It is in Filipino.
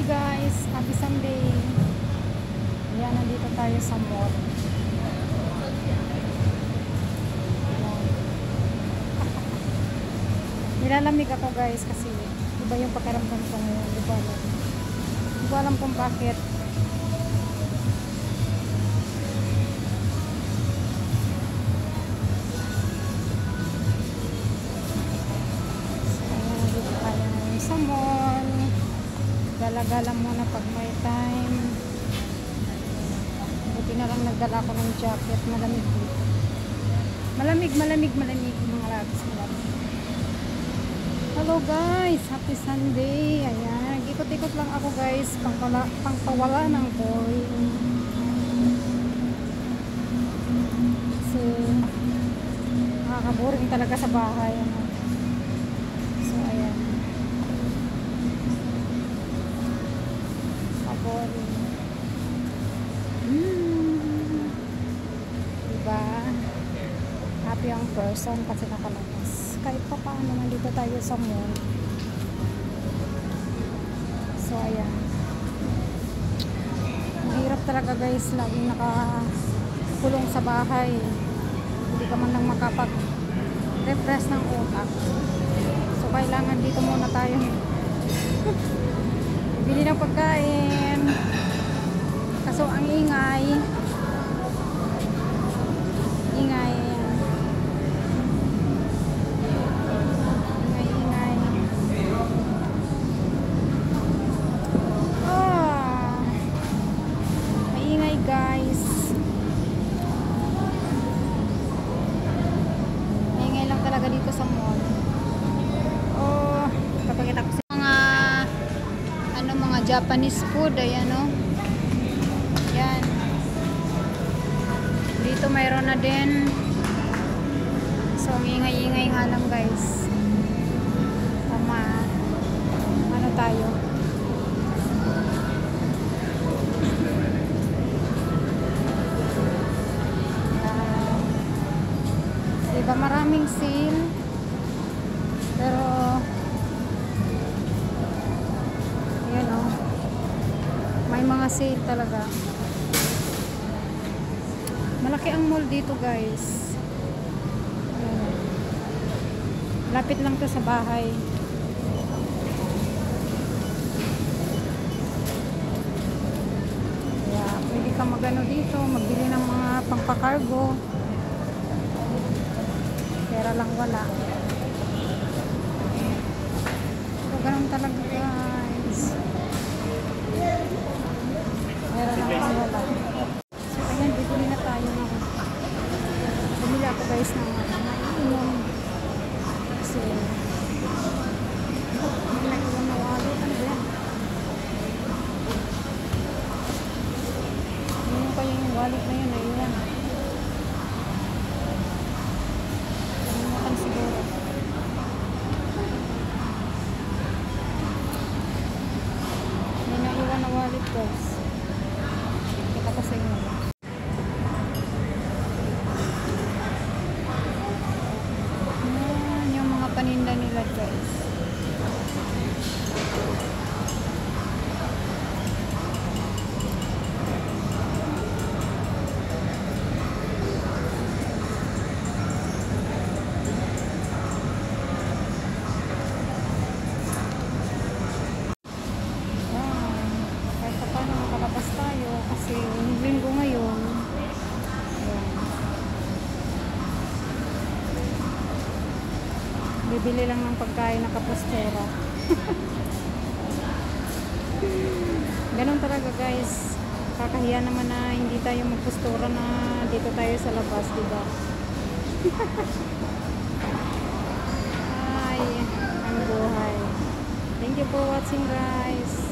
guys, happy Sunday. Ayan, nandito tayo sa mall. Nilalamig ako guys kasi iba yung pakiramdam ko ngayon. Hindi ko alam kung bakit. So, nandito tayo sa mall. Gala-gala muna pag may time. Buti na lang nagdala ako ng jacket. Malamig dito. Malamig mga labis. Malamig. Hello guys, happy Sunday. Ayan, ikot-ikot lang ako guys, pangpawala ng boring. Kasi nakaka-boring talaga sa bahay. So ayan, boring. Diba? Happy ang person kasi nakalabas. Kahit pa paano nandito tayo sa mall. So ayan, mahirap talaga guys, laging nakakulong sa bahay, hindi ka man lang makapag-refresh ng utak. So kailangan dito muna tayo bili ng pagkain, kaso ang ingay. Guys, ingay lang talaga dito sa mall. Oh, papakita ko sa mga Japanese food. Ayan o. Yan. Dito mayroon na din. So ang ingay-ingay nga lang guys. Tama. Ano tayo? Diba maraming sale, pero yun o, may mga sale talaga. Malaki ang mall dito guys. Lapit lang to sa bahay. Kaya pwede ka magano dito, magbili ng mga pangpakargo. Pera lang wala. So, ganun talaga guys. Pera lang wala. So, ayan, bibili na tayo ng bumili ako guys ng naiinom. Kasi may naiinom na wallet. Ano ba yan? Ano pa yung wallet na yun? Naiiwan. Siguro. May naiwan na wallet guys. Kita ko sa inyo. Yan yung mga paninda nila guys. Kasi linggo ngayon. Ayan. Bibili lang ng pagkain na kapostera. Ganun talaga guys. Kakahiya naman na hindi tayo magpostura na dito tayo sa labas, diba? Ay, ang buhay. Thank you for watching guys.